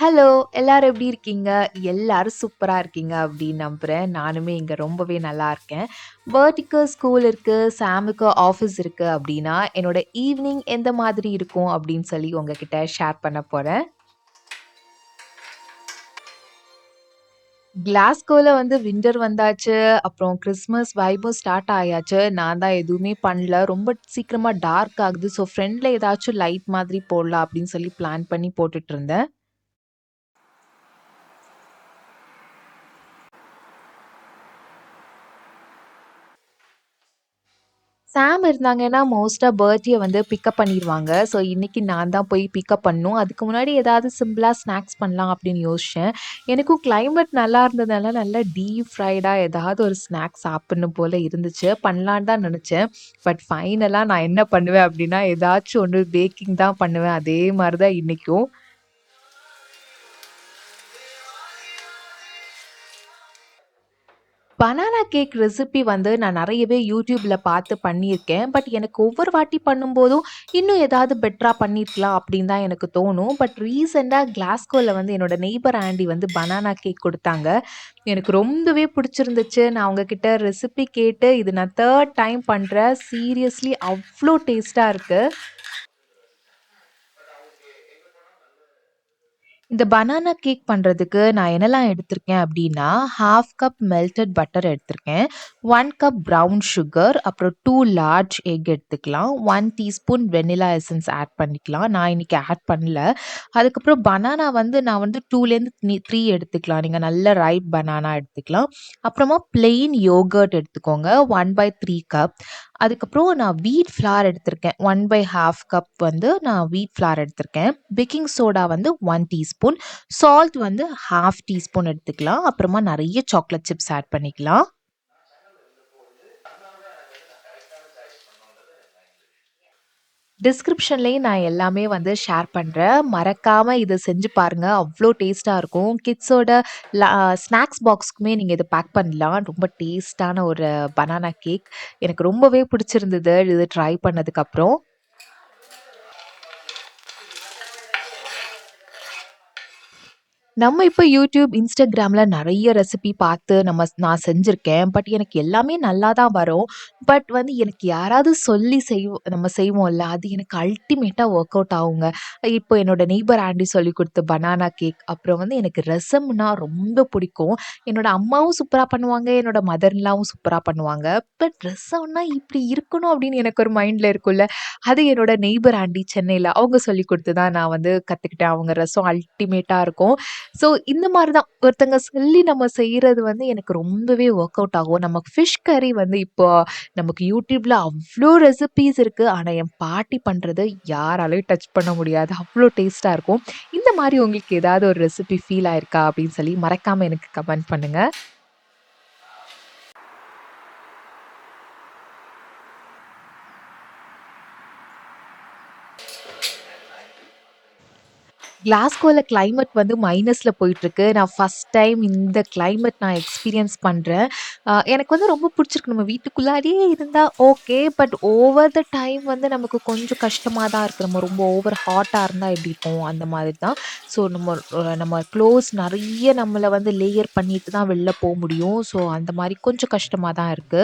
Hello! எல்லாரும் எப்படி இருக்கீங்க? எல்லாரும் சூப்பரா இருக்கீங்க அப்படின்னு நம்புறேன். நானுமே இங்க ரொம்பவே நல்லா இருக்கேன். பர்த்டேக்கு ஸ்கூல் இருக்கு, சாமுக்கு ஆஃபீஸ் இருக்கு அப்படின்னா, என்னோட ஈவினிங் எந்த மாதிரி இருக்கும் அப்படின்னு சொல்லி உங்ககிட்ட ஷேர் பண்ண போறேன். கிளாஸ்கோல வந்து வின்டர் வந்தாச்சு. அப்புறம் கிறிஸ்மஸ் வைபும் ஸ்டார்ட் ஆயாச்சு. நான் தான் எதுவுமே பண்ணல. ரொம்ப சீக்கிரமா டார்க் ஆகுது. ஸோ ஃப்ரண்ட்ல ஏதாச்சும் லைட் மாதிரி போடலாம் அப்படின்னு சொல்லி பிளான் பண்ணி போட்டுட்டு இருந்தேன். சாம் இருந்தாங்கன்னா, மோஸ்ட்டா பர்த்டே வந்து பிக்கப் பண்ணிருவாங்க. ஸோ, இன்னைக்கு நான் தான் போய் பிக்கப் பண்ணணும். அதுக்கு முன்னாடி ஏதாவது சிம்பிளா ஸ்நாக்ஸ் பண்ணலாம் அப்படின்னு யோசிச்சேன். எனக்கும் கிளைமேட் நல்லா இருந்ததுனால, நல்லா டீப் ஃப்ரைடா ஏதாவது ஒரு ஸ்நாக்ஸ் சாப்பிடணும் போல இருந்துச்சு. பண்ணலான்னு தான் நெனச்சேன். பட் ஃபைனலா நான் என்ன பண்ணுவேன் அப்படின்னா, ஏதாச்சும் ஒண்ணு பேக்கிங் தான் பண்ணுவேன். அதே மாரி தான் இன்னைக்கும். பனானா கேக் ரெசிபி வந்து நான் நெறையவே YouTubeல பார்த்து பண்ணியிருக்கேன். பட் எனக்கு ஒவ்வொரு வாட்டி பண்ணும்போதும், இன்னும் ஏதாவது பெட்டரா பண்ணியிருக்கலாம் அப்படின்னு தான் எனக்கு தோணும். பட் ரீசென்ட்டா கிளாஸ்கோல வந்து என்னோட நெய்பர் ஆன்டி வந்து பனானா கேக் குடுத்தாங்க. எனக்கு ரொம்பவே பிடிச்சிருந்துச்சு. நான் அவங்க கிட்ட ரெசிபி கேட்டு, இது நான் 3 டைம் பண்றேன். சீரியஸ்லி அவ்ளோ டேஸ்ட்டா இருக்கு. இந்த பனானா கேக் பண்றதுக்கு நான் என்னலாம் எடுத்திருக்கேன் அப்டின்னா, 1/2 கப் மெல்டட் பட்டர் எடுத்திருக்கேன். 1 கப் ப்ரவுன் சுகர், அப்புறம் 2 லார்ஜ் எக் எடுத்துக்கலாம். 1 டீஸ்பூன் வெண்ணிலா எசன்ஸ் ஆட் பண்ணிக்கலாம். நான் இன்னைக்கு ஆட் பண்ணல. அதுக்கப்புறம் பனானா வந்து நான் வந்து 2லேருந்து 3 எடுத்துக்கலாம். நீங்க நல்ல ரைப் பனானா எடுத்துக்கலாம். அப்புறமா பிளெயின் யோகர்ட் எடுத்துக்கோங்க. 1/3 கப். அதுக்கப்புறம் நான் வீட் ஃப்ளார் எடுத்திருக்கேன். 1/2 கப் வந்து நான் வீட் ஃப்ளார் எடுத்திருக்கேன். பேக்கிங் சோடா வந்து 1 டீஸ்பூன். சால்ட் வந்து 1/2 டீஸ்பூன் எடுத்துக்கலாம். அப்புறமா நெறைய சாக்லேட் சிப்ஸ் ஆட் பண்ணிக்கலாம். டிஸ்கிரிப்ஷன்லயும் நான் எல்லாமே வந்து ஷேர் பண்றேன். மறக்காம இத செஞ்சு பாருங்க. அவ்ளோ டேஸ்ட்டா இருக்கும். கிட்ஸோட ல ஸ்நாக்ஸ் பாக்ஸ்க்குமே நீங்க இத பேக் பண்ணலாம். ரொம்ப டேஸ்ட்டான ஒரு பனானா கேக். எனக்கு ரொம்பவே பிடிச்சிருந்தது. இது ட்ரை பண்ணதுக்கப்புறம். நம்ம இப்ப YouTube, Instagramல நெறைய ரெசிபி பார்த்து நான் செஞ்சிருக்கேன். பட் எனக்கு எல்லாமே நல்லா தான் வரும். பட் வந்து எனக்கு யாராவது சொல்லி நம்ம செய்வோம்ல, அது எனக்கு அல்டிமேட்டா ஒர்க் அவுட் ஆகுங்க. இப்போ என்னோட நெய்பர் ஆண்டி சொல்லிக் குடுத்த பனானா கேக், அப்புறம் வந்து எனக்கு ரசம்னா ரொம்ப பிடிக்கும். என்னோட அம்மாவும் சூப்பரா பண்ணுவாங்க. என்னோட மதர் இன் லாவும் சூப்பரா பண்ணுவாங்க. பட் ரசம்னா இப்படி இருக்கணும் அப்படின்னு எனக்கு ஒரு மைண்ட்ல இருக்கும்ல. அது என்னோட நெய்பர் ஆண்டி சென்னையில அவங்க சொல்லிக் குடுத்து தான் நான் வந்து கத்துக்கிட்டேன். அவங்க ரசம் அல்டிமேட்டா இருக்கும். ஸோ இந்த மாரி தான் ஒருத்தங்க சொல்லி நம்ம செய்றது வந்து எனக்கு ரொம்பவே ஒர்க் அவுட் ஆகும். நமக்கு ஃபிஷ் கறி வந்து இப்போ நமக்கு YouTubeல அவ்ளோ ரெசிபீஸ் இருக்கு. ஆனா என் பாட்டி பண்றது யாராலயும் டச் பண்ண முடியாது. அவ்ளோ டேஸ்ட்டா இருக்கும். இந்த மாரி உங்களுக்கு ஏதாவது ஒரு ரெசிபி ஃபீல் ஆயிருக்கா? அப்படின்னு சொல்லி மறக்காம எனக்கு கமெண்ட் பண்ணுங்க. கிளாஸ்கோல கிளைமேட் வந்து மைனஸ்ல போயிட்டுருக்கு. நான் ஃபர்ஸ்ட் டைம் இந்த கிளைமேட் நான் எக்ஸ்பீரியன்ஸ் பண்றேன். எனக்கு வந்து ரொம்ப புடிச்சிருக்கு. நம்ம வீட்டுக்குள்ளாரயே இருந்தா okay. But over the time வந்து நமக்கு கொஞ்சம் கஷ்டமா தான் இருக்கு. நம்ம ரொம்ப ஓவர் ஹாட்டா இருந்தா எப்படி இருக்கும்? அந்த மாதிரி தான். ஸோ நம்ம க்ளோத்ஸ் நெறைய நம்மள வந்து லேயர் பண்ணிட்டு தான் வெளில முடியும். ஸோ அந்த மாரி கொஞ்சம் கஷ்டமா தான் இருக்கு.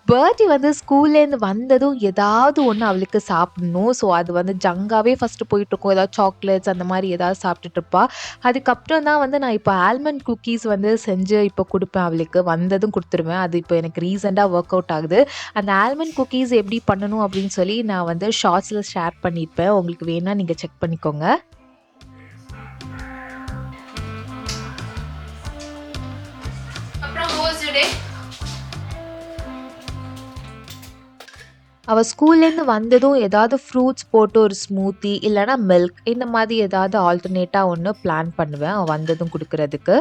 பர்த்டே வந்து ஸ்கூல்லேருந்து வந்ததும் ஏதாவது ஒண்ணு அவளுக்கு சாப்பிடணும். ஸோ, அது வந்து ஜங்காவே ஃபர்ஸ்ட்டு போயிட்டுருக்கும். ஏதாவது சாக்லேட்ஸ் அந்த மாரி ஏதாவது சாப்பிட்டுட்டு இருப்பா. அதுக்கப்புறம் தான் வந்து நான் இப்போ ஆல்மண்ட் குக்கீஸ் வந்து செஞ்சு இப்போ குடுப்பேன் அவளுக்கு. வந்ததும் குடுத்துருவேன். அது இப்போ எனக்கு ரீசென்ட்டா ஒர்க் அவுட் ஆகுது. அந்த ஆல்மண்ட் குக்கீஸ் எப்படி பண்ணணும் அப்படின்னு சொல்லி நான் வந்து ஷார்ட்ஸ்ல ஷேர் பண்ணியிருப்பேன். உங்களுக்கு வேணா நீங்க செக் பண்ணிக்கோங்க. அப்புறம் ஹோஸ் டே அவ ஸ்கூல்லேருந்து வந்ததும் ஏதாவது ஃப்ரூட்ஸ் போட்டு ஒரு ஸ்மூத்தி இல்லன்னா மில்க் இந்த மாதிரி ஏதாவது ஆல்டர்னேட்டா ஒண்ணு பிளான் பண்ணுவேன். அவ வந்ததும் குடுக்குறதுக்கு.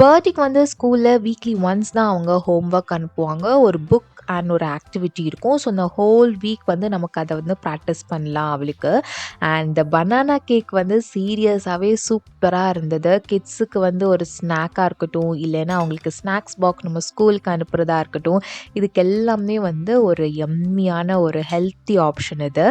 பர்த்டேக்கு வந்து ஸ்கூல்ல வீக்லி ஒன்ஸ் தான் அவங்க ஹோம் ஒர்க் அனுப்புவாங்க. ஒரு புக் அண்ட் ஒரு ஆக்டிவிட்டி இருக்கும். ஸோ அந்த ஹோல் வீக் வந்து நமக்கு அத வந்து ப்ராக்டிஸ் பண்ணலாம் அவளுக்கு. அண்ட் இந்த பனானா கேக் வந்து சீரியஸாவே சூப்பரா இருந்தது. கிட்ஸுக்கு வந்து ஒரு ஸ்நாக்கா இருக்கட்டும், இல்லைன்னா அவங்களுக்கு ஸ்நாக்ஸ் பாக்ஸ் நம்ம ஸ்கூலுக்கு அனுப்புறதா இருக்கட்டும், இதுக்கு எல்லாமே வந்து ஒரு யம்மியான ஒரு ஹெல்த்தி ஆப்ஷன் இது.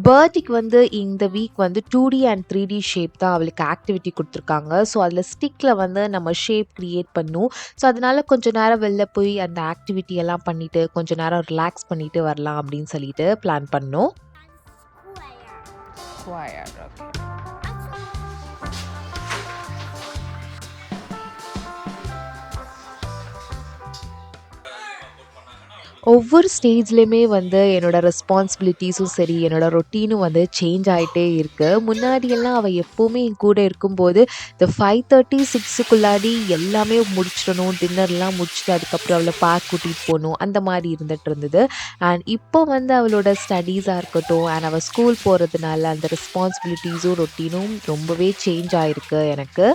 பர்த்டேக்கு வந்து இந்த வீக் வந்து 2D அண்ட் 3D ஷேப் தான் அவளுக்கு ஆக்டிவிட்டி குடுத்துருக்காங்க. ஸோ அதில ஸ்டிக்ல வந்து நம்ம ஷேப் கிரியேட் பண்ணணும். ஸோ அதனால கொஞ்ச நேரம் வெளில போய் அந்த ஆக்டிவிட்டி எல்லாம் பண்ணிட்டு, கொஞ்ச நேரம் ரிலாக்ஸ் பண்ணிட்டு வரலாம் அப்படின்னு சொல்லிட்டு பிளான் பண்ணோம். Square. Okay. ஒவ்வொரு ஸ்டேஜ்லயுமே வந்து என்னோட ரெஸ்பான்சிபிலிட்டீஸும் சரி, என்னோட ரொட்டீனும் வந்து சேஞ்ச் ஆயிட்டே இருக்கு. முன்னாடியெல்லாம் அவ எப்பவுமே என் கூட இருக்கும்போது, இந்த 5:30, 6க்குள்ளாடி எல்லாமே முடிச்சிடணும். டின்னர்லாம் முடிச்சுட்டு அதுக்கப்புறம் அவள பார்க் கூட்டிட்டு போணும். அந்த மாரி இருந்துட்டு இருந்தது. அண்ட் இப்போ வந்து அவளோட ஸ்டடீஸா இருக்கட்டும், அண்ட் அவ ஸ்கூல் போறதுனால அந்த ரெஸ்பான்சிபிலிட்டீஸும், ரொட்டீனும் ரொம்பவே சேஞ்ச் ஆயிருக்கு எனக்கு.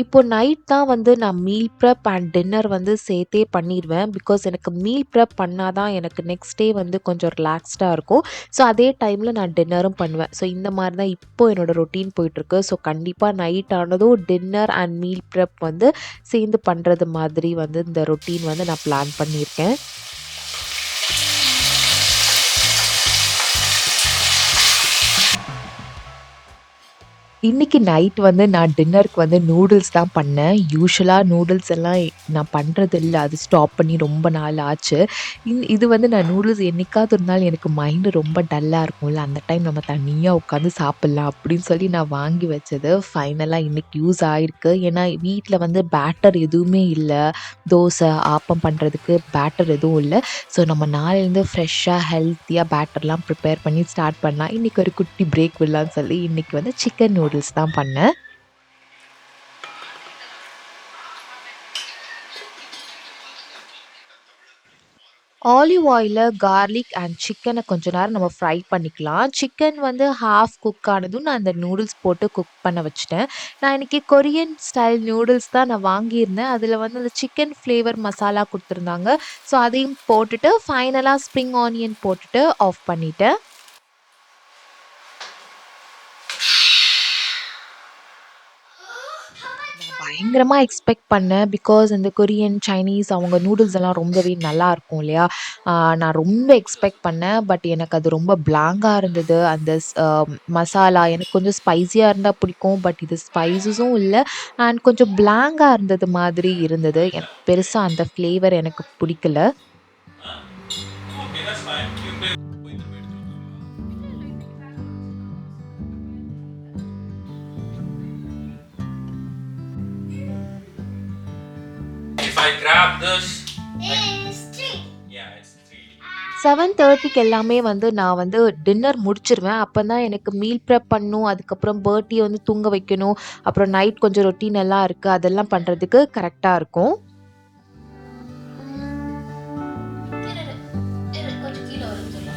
இப்போ நைட் தான் வந்து நான் மீல் ப்ரெப் அண்ட் டின்னர் வந்து சேர்த்தே பண்ணிருவேன். பிகாஸ் எனக்கு மீல் ப்ரெப் பண்ணா தான் எனக்கு நெக்ஸ்ட் டே வந்து கொஞ்சம் ரிலாக்ஸ்டா இருக்கும். ஸோ அதே டைம்ல நான் டின்னரும் பண்ணுவேன். ஸோ இந்த மாரி தான் இப்போ என்னோட ரொட்டீன் போயிட்டுருக்கு. ஸோ கண்டிப்பா நைட் ஆனதும் டின்னர் அண்ட் மீல் ப்ரெப் வந்து சேர்ந்து பண்றது மாதிரி வந்து இந்த ரொட்டீன் வந்து நான் பிளான் பண்ணியிருக்கேன். இன்னைக்கு நைட் வந்து நான் டின்னருக்கு வந்து நூடுல்ஸ் தான் பண்ணேன். யூசுவலா நூடுல்ஸ் எல்லாம் நான் பண்றதில்ல. அது ஸ்டாப் பண்ணி ரொம்ப நாள் ஆச்சு. இது வந்து நான் நூடுல்ஸ் என்னைக்காவது ஒரு நாள் எனக்கு மைண்டு ரொம்ப டல்லா இருக்கும்ல, அந்த டைம் நம்ம தனியா உட்காந்து சாப்பிடலாம் அப்படின்னு சொல்லி நான் வாங்கி வச்சது. ஃபைனலா இன்னைக்கு யூஸ் ஆயிருக்கு. ஏன்னா வீட்ல வந்து பேட்டர் எதுவுமே இல்ல. தோசை, ஆப்பம் பண்றதுக்கு பேட்டர் எதுவும் இல்ல. ஸோ நம்ம நாளைலருந்து ஃப்ரெஷ்ஷா, ஹெல்த்தியா பேட்டர்லாம் ப்ரிப்பேர் பண்ணி ஸ்டார்ட் பண்ணலாம். இன்னைக்கு ஒரு குட்டி பிரேக் விடலான்னு சொல்லி இன்னைக்கு வந்து சிக்கன் நூடுல்ஸ் தான் பண்ணேன். ஆலிவ் ஆயில்ல கார்லிக் அண்ட் சிக்கன கொஞ்ச நேரம் நம்ம ஃப்ரை பண்ணிக்கலாம். சிக்கன் வந்து ஹாஃப் குக் ஆனதும் நான் இந்த நூடுல்ஸ் போட்டு குக் பண்ண வச்சுட்டேன். நான் இன்னைக்கு கொரியன் ஸ்டைல் நூடுல்ஸ் தான் நான் வாங்கியிருந்தேன். அதில வந்து அந்த சிக்கன் ஃப்ளேவர் மசாலா குடுத்துருந்தாங்க. ஸோ அதையும் போட்டுட்டு ஃபைனலா ஸ்ப்ரிங் ஆனியன் போட்டுட்டு ஆஃப் பண்ணிட்டேன். பயங்கரமா எக்ஸ்பெக்ட் பண்ணேன். பிகாஸ் இந்த கொரியன், சைனீஸ் அவங்க நூடுல்ஸ் எல்லாம் ரொம்பவே நல்லாருக்கும் இல்லையா? ஆ நான் ரொம்ப எக்ஸ்பெக்ட் பண்ணேன். பட் எனக்கு அது ரொம்ப பிளாங்கா இருந்தது. அந்த மசாலா எனக்கு கொஞ்சம் ஸ்பைசியா இருந்தா பிடிக்கும். பட் இது ஸ்பைசஸும் இல்ல. அண்ட் கொஞ்சம் பிளாங்கா இருந்தது மாதிரி இருந்தது. எனக்கு பெருசா அந்த ஃப்ளேவர் எனக்கு பிடிக்கல. Okay, that's fine. You pay. If I grab this, It's three. yeah, it's 3. 7:30க்கு எல்லாமே வந்து நான் வந்து டின்னர் முடிச்சுருவேன். அப்பதான் எனக்கு மீல் ப்ரெப் பண்ணணும். அதுக்கப்புறம் பர்த்டே வந்து தூங்க வைக்கணும். அப்புறம் நைட் கொஞ்சம் ரொட்டீன் எல்லாம் இருக்கு. அதெல்லாம் பண்றதுக்கு கரெக்ட்டா இருக்கும். கொஞ்சம் கீழே வரும் சொல்லு.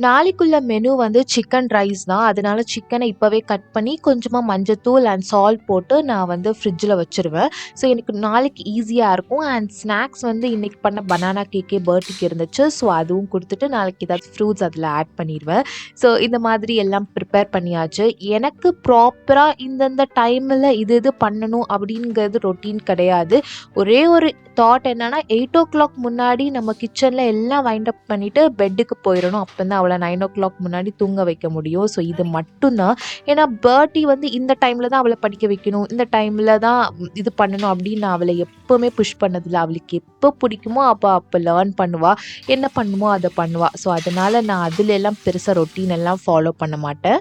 நாளைக்குள்ள மெனு வந்து சிக்கன் ரைஸ் தான். அதனால சிக்கன இப்பவே கட் பண்ணி கொஞ்சமா மஞ்சத்தூள் அண்ட் சால்ட் போட்டு நான் வந்து ஃப்ரிட்ஜ்ல வச்சுருவேன். ஸோ எனக்கு நாளைக்கு ஈஸியா இருக்கும். அண்ட் ஸ்நாக்ஸ் வந்து இன்னைக்கு பண்ண பனானா கேக்கே பர்த்டேக்கு இருந்துச்சு. ஸோ அதுவும் குடுத்துட்டு நாளைக்கு ஏதாவது ஃப்ரூட்ஸ் அதில ஆட் பண்ணிருவேன். ஸோ இந்த மாதிரி எல்லாம் ப்ரிப்பேர் பண்ணியாச்சு. எனக்கு ப்ராப்பரா இந்தந்த டைம்ல இது இது பண்ணணும் அப்படிங்கிறது ரொட்டீன் கிடையாது. ஒரே ஒரு தாட் என்னன்னா 8:00 முன்னாடி நம்ம கிச்சன்ல எல்லாம் வைண்ட் அப் பண்ணிட்டு பெட்டுக்கு போயிரணும். அப்பதான் அவள 9:00 முன்னாடி தூங்க வைக்க முடியும். ஸோ இது மட்டும் தான். ஏன்னா பர்த்டே வந்து இந்த டைம்ல தான் அவள படிக்க வைக்கணும். இந்த டைம்ல தான் இது பண்ணணும் அப்படின்னு நான் அவள எப்பவுமே புஷ் பண்ணதில்ல. அவளுக்கு எப்ப பிடிக்குமோ அப்ப லேர்ன் பண்ணுவா. என்ன பண்ணுமோ அத பண்ணுவா. ஸோ அதனால நான் அதுல எல்லாம் பெருசா ரொட்டீன் எல்லாம் ஃபாலோ பண்ண மாட்டேன்.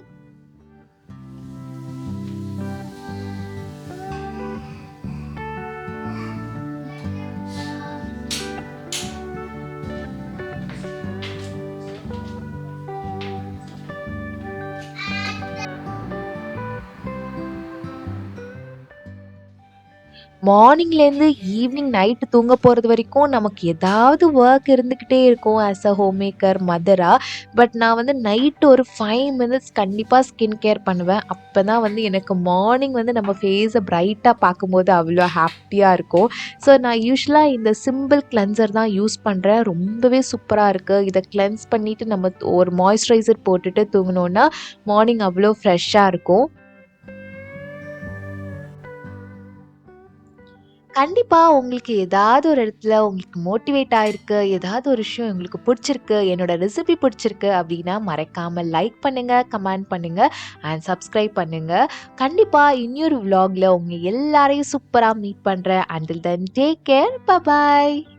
மார்னிங்லேருந்து ஈவினிங் நைட்டு தூங்க போறது வரைக்கும் நமக்கு ஏதாவது ஒர்க் இருந்துக்கிட்டே இருக்கும் as a home maker, Mathura. But நான் வந்து நைட்டு ஒரு 5 மினிட்ஸ் கண்டிப்பா ஸ்கின் கேர் பண்ணுவேன். அப்பதான் வந்து எனக்கு மார்னிங் வந்து நம்ம ஃபேஸ பிரைட்டா பார்க்கும்போது அவ்வளோ ஹாப்பியா இருக்கும். ஸோ நான் யூசுவலா இந்த சிம்பிள் கிளென்சர் தான் யூஸ் பண்றேன். ரொம்பவே சூப்பரா இருக்கு. இத கிளென்ஸ் பண்ணிட்டு நம்ம ஒரு மாய்ஸ்சரைசர் போட்டுட்டு தூங்குனோம்னா, மார்னிங் அவ்வளோ ஃப்ரெஷ்ஷா இருக்கும். கண்டிப்பா உங்களுக்கு ஏதாவது ஒரு இடத்துல உங்களுக்கு மோட்டிவேட் ஆயிருக்கு, ஏதாவது ஒரு விஷயம் உங்களுக்கு புடிச்சிருக்கு, என்னோட ரெசிபி புடிச்சிருக்கு அப்டின்னா மறக்காம லைக் பண்ணுங்க, கமெண்ட் பண்ணுங்க அண்ட் சப்ஸ்கிரைப் பண்ணுங்க. கண்டிப்பா இன்னொரு விளாக்ல உங்க எல்லாரையும் சூப்பரா மீட் பண்றேன். Until then take care. Bye by.